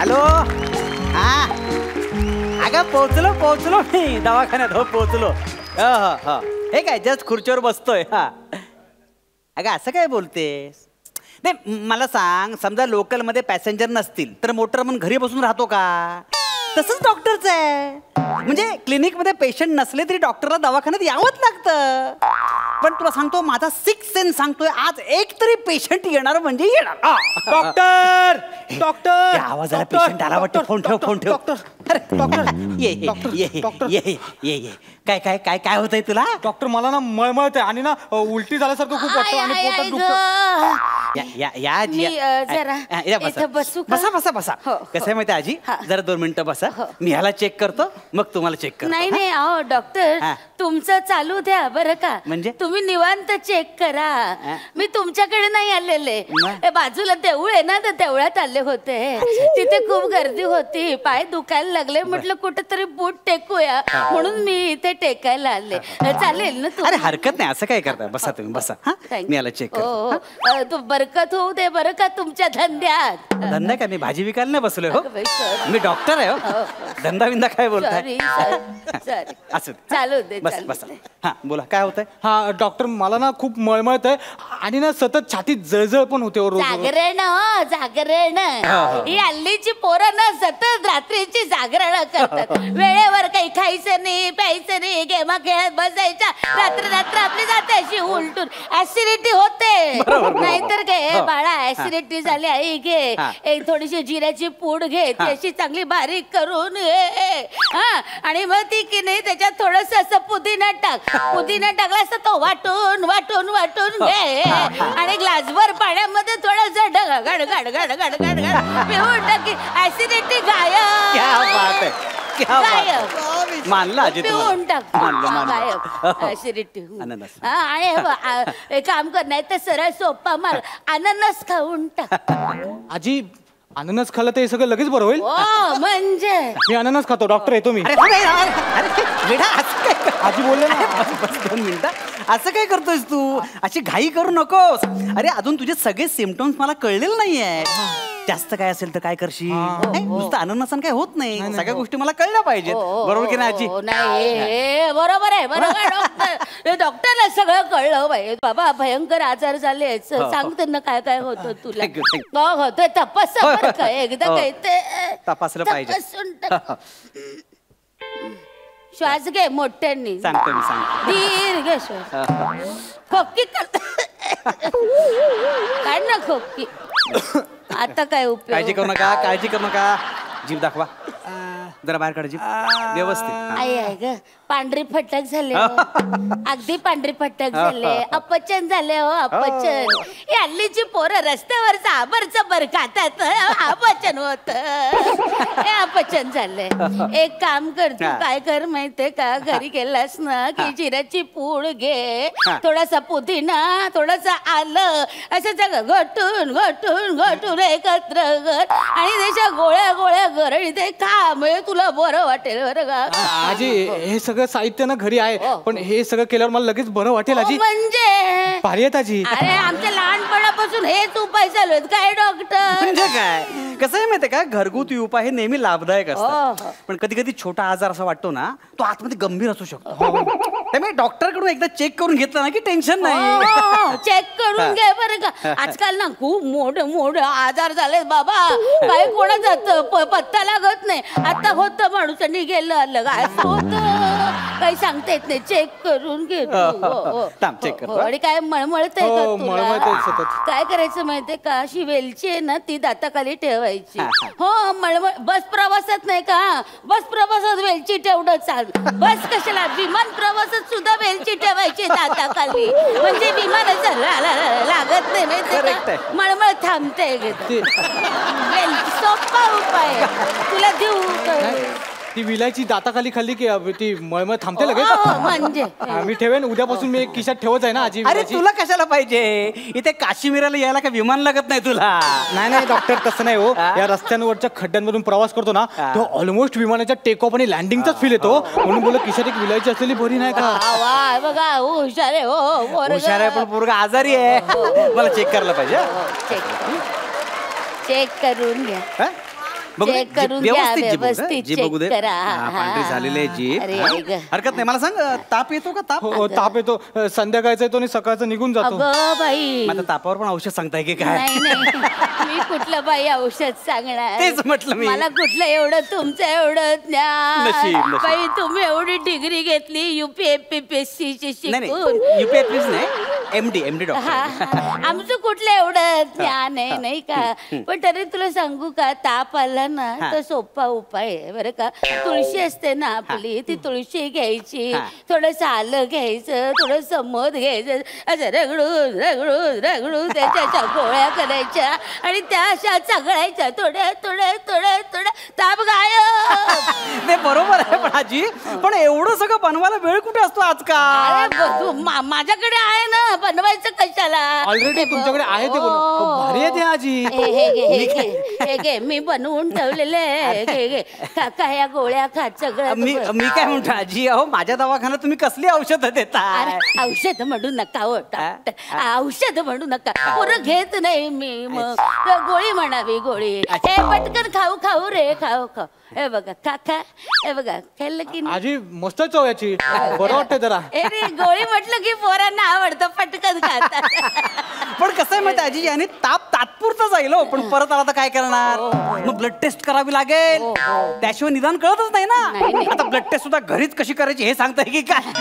Hello. हा अगं पोहोचलो मी दवाखान्यात. हो पोहोचलो. हे काय जस्ट खुर्चीवर बसतोय. हा अगं असं काय बोलतेस? नाही मला सांग, समजा लोकलमध्ये पॅसेंजर नसतील तर मोटर म्हणून घरी बसून राहतो का? तसंच डॉक्टरचं आहे. म्हणजे क्लिनिकमध्ये पेशंट नसले तरी डॉक्टरला दवाखान्यात यावंच लागतं. पण तुला सांगतो, माझा सिक्स सेन्स सांगतोय आज एक तरी पेशंट येणार म्हणजे येणार. डॉक्टर डॉक्टर आवाजाला पेशंट आला वाटतं. फोन ठेव फोन ठेव. डॉक्टर ये ये ये ये. काय काय काय काय होतंय तुला? डॉक्टर मला ना मळमळत आहे आणि ना उलटी झाल्यासारखं खूप वाटतं आणि पोटात दुखतं. या बसा बसा बसा बसा. कसं आहे माहिती आजी, जरा 2 मिनिटं बसा. मी ह्याला चेक करतो मग तुम्हाला चेक करतो. नाही नाही अहो डॉक्टर तुमचं चालू द्या बरं का. म्हणजे तुम्ही निवांत चेक करा. मी तुमच्याकडे नाही आलेले. बाजूला देऊळ आहे ना, तर देवळात आले होते. तिथे खूप गर्दी होती, पाय दुखायला लागले. म्हटलं कुठेतरी बूट टेकूया म्हणून मी इथे टेकायला आले. चालेल ना? अरे हरकत नाही, असं काय करता. बसा तुम्ही बसा. मी याला चेक करतो. तू बरकत होऊ दे बरं का तुमच्या धंद्यात. धंदा काय? मी भाजी विकायला नाही बसलोय. हो मी डॉक्टर आहे. हो धंदा बिंदा काय बोलताय? असं चालू दे. बस बसा. हा बोला काय होतंय? हा डॉक्टर मला ना खूप मळमळत आहे आणि ना सतत छातीत जळजळ पण होते. जागरण जागरण. ही हल्लीची पोरं ना सतत रात्रीची जागरण करतात. वेळेवर काही खायचं नाही, प्यायचं नाही, गेमा खेळत बसायच्या. रात्र रात्र आपली जाते अशी उलटून. ऍसिडिटी होते. नाहीतर काय बाळा, ऍसिडिटी झाली आई घे एक थोडीशी जिऱ्याची पूड घे, ती अशी चांगली बारीक करून घे. आणि मग ती की नाही त्याच्यात थोडस असं पुदिना टाक. पुदिना टाकला असं तो वाटून वाटून वाटून घे आणि ग्लासभर पाण्यामध्ये थोडस गड गड गड गड गड गड पिऊन टाकी. ऍसिडिटी गायब. मानलं आजी पिऊन टाक. गायब ऍसिडिटी. आणि एक काम कर, नाही तर सरळ सोपा मार, अननस खाऊन टाक. आजी अननस खाल्लं तर हे सगळं लगेच बरं होईल? म्हणजे मी अननस खातो. डॉक्टर येतो मी. आजी बोलले ना. बस 2 मिनिटं. असं काय करतोयस तू? अशी घाई करू नकोस. अरे अजून तुझे सगळे सिम्पटम्स मला कळलेले नाहीये. जास्त काय असेल तर काय करशील? नुसतं अननसन काय होत नाही. सगळ्या गोष्टी मला कळल्या पाहिजेत. बरोबर की नाही आजी? नाही बरोबर आहे बरोबर. डॉक्टर डॉक्टरला सगळं कळलं पाहिजे. बाबा भयंकर आजार झाले. सांग त्यांना काय काय होतं तुला. होतोय तपास काय एकदा काय ते तपासलं पाहिजे. श्वास घे मोठ्यांनी. सांगतो मी सांगतो. दीर्घ श्वास. खोकी काढ ना खोकी. आता काय उपयोग? काळजी करू नका, काळजी करू नका. जीभ दाखवा जरा, बाहेर काढ जीभ व्यवस्थित. आई आहे ग, पांढरी फटक झाले. अगदी पांढरी फटक झाले. अपचन झाले. हो अपचन. ही हल्लीची पोरं रस्त्यावरच आबर खातात. अपचन होत. हे अपचन झालंय. एक काम कर तू, काय कर माहितीये का, घरी गेलास ना की जिऱ्याची पूड घे, थोडासा पुदिना, थोडासा आलं, असं सगळं घटून घटून घटून एकत्र कर आणि त्याच्या गोळ्या गोळ्या गरळी ते खा. म्हणजे तुला बरं वाटेल बरं का. आजी हे सगळं साहित्य ना घरी आहे, पण हे सगळं केल्यावर मला लगेच बरं वाटेल. आजी म्हणजे भारी आहेत आजी. अरे आमच्या लहानपणापासून हेच उपाय चालू आहेत काय डॉक्टर. म्हणजे काय कसं आहे माहितीये का, घरगुती उपाय हे नेहमी लाभदायक असतात. पण कधी कधी छोटा आजार असा वाटतो ना, तो आतमध्ये गंभीर असू शकतो. त्यामुळे डॉक्टर कडून एकदा चेक करून घेतलं ना की टेन्शन नाही. चेक करून घे बरं का. आजकाल ना खूप मोठे मोठे आजार झाले बाबा. काय कोणाचा पत्ता लागत नाही. आता होतं माणूसांनी गेलं आलं काय होत काही सांगता येत नाही. चेक करून घे. आणि काय मळमळत आहे का तुला? काय करायचं माहितीये का, अशी वेलची आहे ना ती दाताखाली ठेवायची. हो मळमळ. बस प्रवासात नाही का, बस प्रवासात वेलची ठेवणं चाल. बस कशाला, विमान प्रवासात सुद्धा वेलची ठेवायची दाताखाली. म्हणजे विमानाचं लागत नाही माहितीये का, मळमळ थांबते. सोपा उपाय तुला देऊ. ती विलायची दाताखाली खाल्ली की ती मळमळ थांबते लगेच. म्हणजे मी ठेवेन उद्यापासून. मी खिशात ठेवत आहे ना आजी. अरे तुला कशाला पाहिजे? इथे काश्मीराला यायला का विमान लागत नाही तुला? नाही नाही डॉक्टर तसं नाही हो. या रस्त्यांवरच्या खड्ड्यांमधून प्रवास करतो ना, तो ऑलमोस्ट विमानाच्या टेक ऑफ आणि लँडिंगचाच फील येतो. म्हणून बोल खिशात एक विलायची असलेली बरी नाही का. बघा हुशार आहे. हो हुशार आहे, पण पोरगा आजारी आहे. मला चेक करायला पाहिजे. चेक करून घ्या. बघू दे, चेक करून घ्या, व्यवस्थित जीभ बघू दे, व्यवस्थित जीभ बघू दे. चेक करा. हा, पांढरी झालेली आहे जीभ. अरे, हा. आई गं. हरकत नाही. मला सांग, ताप येतो का ताप? हो ताप येतो, संध्याकाळचा येतो आणि सकाळचा निघून जातो. अगं बाई माझ्या तापावर पण औषध सांगताय की काय? नाही नाही मी कुठलं बाई औषध सांगणार. तेच म्हटलं मी. मला कुठलं एवढं तुमचं एवढं ज्ञान. नशीब, नशीब. बाई तुम्ही एवढी डिग्री घेतली UPSC ची नाही शिकून. नाही UPSC नाही, MD हा, डॉक्टर. हा. आमचं कुठलं एवढं ज्ञान आहे नाही का. पण तरी तुला सांगू का, ताप आला ना हा. तर सोपा उपाय आहे बरं का. तुळशी असते ना आपली, ती तुळशी घ्यायची, हा. थोडस आलं घ्यायचं, थोडस मध घ्यायचं, असं रगडून रगडून रगडून त्याच्या गोळ्या करायच्या आणि त्या अशा चगळायच्या, थोड्या थोड्या थोड्या थोड्या, ताप गायब. ते बरोबर आहे पण आजी, पण एवढं सगळं बनवायला वेळ कुठे असतो आजकाल? अरे माझ्याकडे आहे ना, बनवायचं कशाला. ऑलरेडी तुमच्याकडे आहे ते बनवून. भारी आहे ते आजी. हे घे मी बनवून ठेवलेले आहे. घे काका या गोळ्या खा सगळं. मी काय म्हणतो आजी, अहो माझ्या दवाखान्यात तुम्ही कसली औषधं देताय? अरे, औषध म्हणू नका हो डॉक्टर, औषध म्हणू नका. पुरं घेत नाही मी, मग गोळी म्हणावी गोळी. हे पटकन खाऊ खाऊ रे, खाऊ खाऊ. हे बघा काका, हे बघा खाल्लं की नाही? आजी मस्त चव याची, बरं वाटतंय जरा. अरे गोळी म्हटलं की पोरांना आवडतं, पटकन खातात. पण कसं आहे माहिती आजी, याने ताप तात्पुरता जाईल हो, पण परत आला तर काय करणार? मग ब्लड टेस्ट करावी लागेल, त्याशिवाय निदान कळतच नाही ना. आता ब्लड टेस्ट सुद्धा घरीच कशी करायची हे सांगताय की काय?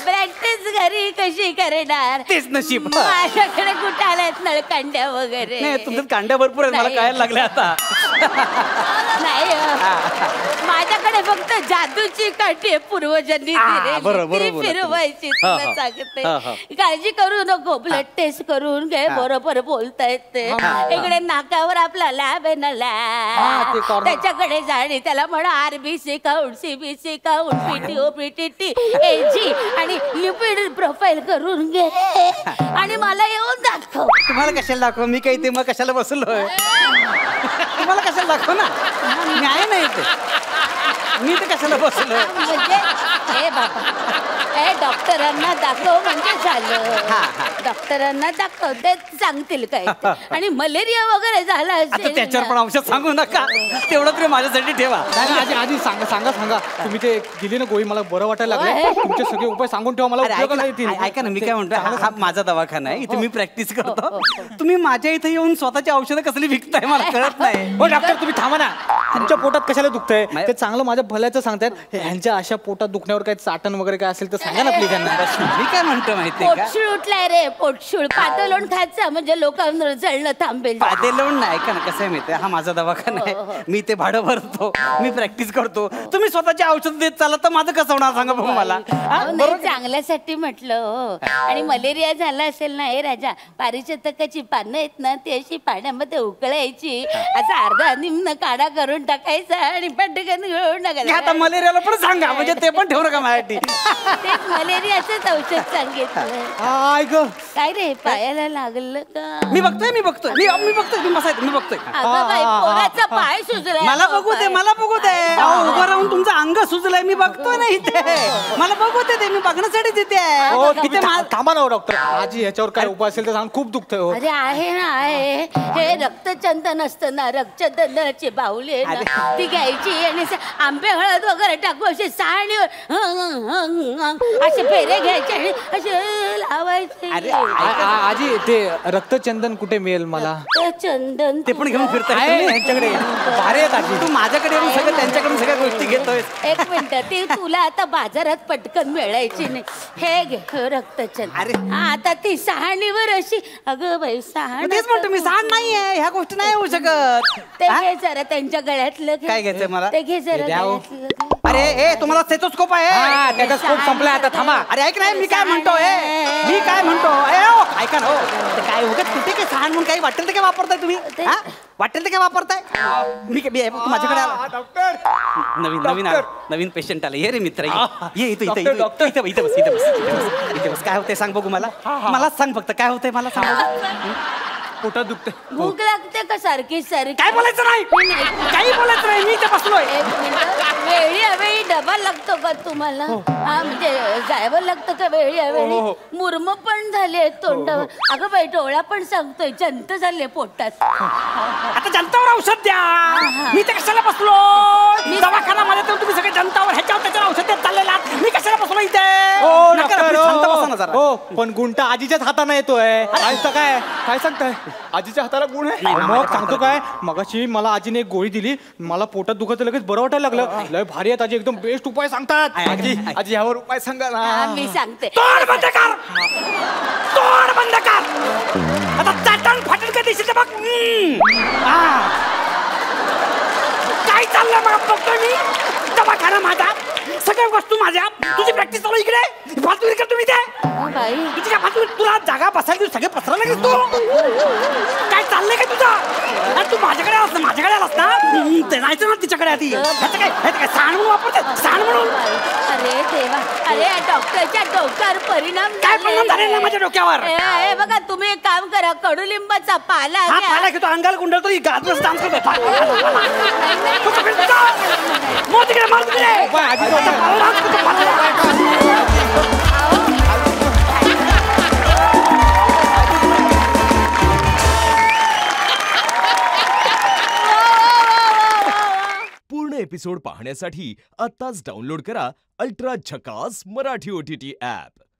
प्रॅक्टिस घरी कशी करणार? तेच नशीब. माझ्याकडे कुठे आल्यात नळकांड्या वगैरे? नाही तुमच्यात कांड्या भरपूर आहेत, मला नाही. कळायला लागल्या आता. नाही माझ्याकडे फक्त जादूची काठी आहे, पूर्वजांनी दिलेली. बरोबर, ती बरोबर. फिरवायची, हा, तुला हा. सांगते. हा, हा. काळजी करू नको, ब्लड टेस्ट करून घे, बरोबर बोलता येते. इकडे नाकावर आपला लॅब आहे ना, हा, ते लॅब, corner. त्याच्याकडे जाणे, त्याला म्हणा RBC count, CBC count, PTO PTT AG आणि लिपिड प्रोफाईल करून घे आणि मला येऊन दाखव. तुम्हाला कशाला दाखव? मी काही ते मग कशाला बसलोय? तुम्हाला कशाला दाखव ना, मी आहे ना इथे. मी तर कशाला बसलोय? म्हणजे हे बाबा, हे डॉक्टरांना दाखव म्हणजे झालं. डॉक्टरांना दाखव, ते सांगतील काय ते. आणि मलेरिया वगैरे झाला आता असेल त्याच्यावर ना. पण औषध सांगू नका, तेवढं तरी माझ्यासाठी ठेवा. नाही, नाही, आजी आजी सांगा सांगा सांगा. तुम्ही ते दिली ना गोळी, मला बरं वाटायला लागलं. तुमचे सगळे उपाय सांगून ठेवा, मला अरे उपयोगाला ऐका येतील. ना, ऐका ना, मी काय म्हणतो, हा माझा दवाखाना आहे, इथे मी प्रॅक्टिस करतो. तुम्ही माझ्या इथे येऊन स्वतःची औषधं कसली विकताय मला कळत नाही. हो डॉक्टर तुम्ही थांबा ना, तुमच्या पोटात कशाला दुखतंय? ते चांगलं माझ्या भल्याचं सांगतायत. ह्यांच्या अशा पोटात दुखण्यावर काही चाटण वगैरे काय असेल तर सांगा ना प्लीज त्यांना. मी काय म्हणतो माहितीये का, पोटशूळ उठलाय रे, पोटशूळ. पातळ लोण खायचं म्हणजे लोकांवर जळणं थांबेल. पादे लावून नाही. ऐका ना, कसं आहे माहितीये, हा माझा दवाखाना आहे, मी ते भाडं भरतो, मी प्रॅक्टिस करतो. तुम्ही स्वतःची औषध देत चालत तर माझं कसं होणार सांगा बघू मला. अहो, नाही, चांगल्यासाठी म्हटलं हो. आणि मलेरिया झाला असेल ना, हे राजा, पारिजातकाची पानं आहेत ना, ती अशी पाण्यामध्ये उकळायची, असा अर्धा निम्न काढा करून टाकायचा आणि पटकन घेऊन आता टाकायचा. मलेरियाला पण सांगा, म्हणजे ते पण ठेवू नका माझ्यासाठी. तेच मलेरियाचंच औषध सांगितलं. ऐक काय रे, पायाला लागलं का? मी बघतोय मी बघतोय तुम्ही बसायचं, मी बघतोय. अगं बाई, पोराचा पाय सुजलाय. मला बघू दे, मला बघू दे. अहो, उभं राहून तुमचं अंग सुजलंय, मी बघतोय ना इथे. मला बघू दे, ते मी बघण्यासाठीच इथे आहे. हो इथे तुम्ही थांबा ना हो डॉक्टर. आजी ह्याच्यावर काय उपाय असेल तर सांग, खूप दुखतंय हो. अरे आहे ना, आहे. हे रक्तचंदन असतं ना, रक्तचंदनाची बाहुली आहे ना, ती घ्यायची आणि आंबे हळद वगैरे टाकू, असे साणीवर असे फेरे घ्यायचे आणि असे लावायचे. अरे, आजी ते रक्तचंदन कुठे मिळेल मला? चंदन ते पण घेऊन फिरताय आहे तुम्ही? यांच्याकडे. भारी आहेत आजी. तू माझ्याकडे येऊन सगळं त्यांच्याकडून सगळ्या गोष्टी घेतोय. एक मिनिट, ती तुला आता बाजारात पटकन मिळायची नाही. हे घे रक्तचंदन. अरे. आता ती सहाणीवर अशी, अगं बाई, मग सहाण तेच म्हणतो मी, सहान नाहीये, ह्या गोष्टी नाही होऊ शकत. ते हा? घे जरा त्यांच्या गळ्यातलं घे. काय घ्यायचंय मला? ते घे जरा द्या हो. गळ्यातलं घे. अरे ए, तुम्हाला स्टेथोस्कोप हा, आहे? त्याचा स्कोप संपला आता, थांबा. अरे ऐक नाही, मी काय म्हणतोय, मी काय म्हणतो, ऐका ना हो. ते काय उगाच कुठे काय सहान म्हणून काही वाटेल ते काय वापरताय तुम्ही? हा? वाटेल ते काय वापरताय? माझ्याकडे आला. डॉक्टर नवीन पेशंट आले. ये रे मित्र, ये इथं डॉक्टर, इथं डॉक्टर. इथं इथं बस इथं बस इथं बस इथं बस. काय होतंय सांग बघू मला. मला सांग फक्त काय होतंय मला सांग. पोटात दुखतंय. भूक लागते का सारखी सारखी? काय बोलायचं नाही, काही बोलायचं नाही, मी इथे बसलोय. एक मिनिट, वेळी अवेळी डबा लागतो का तुम्हाला? हा म्हणजे जायला लागतं का वेळी वेळी? मुरम पण झाले तोंडावर. अगं बाई डोळा पण सांगतोय जंत झाले पोटात. आता जनतावर औषध द्या. मी तर कशाला बसलो दवाखान्यामध्ये, तर तुम्ही सगळे जनतावर ह्याच्यावर त्याच्यावर औषध देत चाललेला. मी कशाला बसलो इथे? नका ना, please, शांत बसा ना जरा. हो पण गुंटा आजीच्याच हाताने येतोय. आजचं काय काय सांगताय? आजीच्या हाताला गुण आहे? मग सांगतो काय, मगाशी मला आजीने एक गोळी दिली, मला पोटात दुखत लगेच बरं वाटायला लागलं. लय भारी आहेत आजी, एकदम बेस्ट उपाय सांगतात. आजी आजी ह्यावर उपाय सांगा ना. मी सांगते. तोंड बंद कर, तोंड बंद कर. आता चाटण फाटण काय दिसत बघ. काय चाललंय मग बघतोय मी. दवाखाना माझा, सगळ्या वस्तू माझ्या. तुझी प्रॅक्टिस चालू इकडे फालतू कर तुम्ही ते. बाई तुझी काय फालतू, तुला जागा बसायला सगळे पसरायला लागेल तू. काय चाललंय काय तुझं? अरे तू माझ्याकडे आलास ना, माझ्याकडे आलास ना, ते जायचं ना तिच्याकडे आधी. ह्याचं काय सांड म्हणून वापरते, सांड म्हणून. अरे देवा, अरे या डॉक्टरच्या डोक्यावर परिणाम काय परिणाम झालेला ना माझ्या डोक्यावर? हे बघा तुम्ही एक काम करा, कडुलिंबाचा पाला हा घ्या. पाला घेतो, अंगाला गुंडल तरी गाजरच डान्स करतो. मोर तिकडे, मार तिकडे. पूर्ण एपिसोड पाहण्यासाठी आत्ताच डाउनलोड करा अल्ट्रा झकास मराठी OTT ॲप.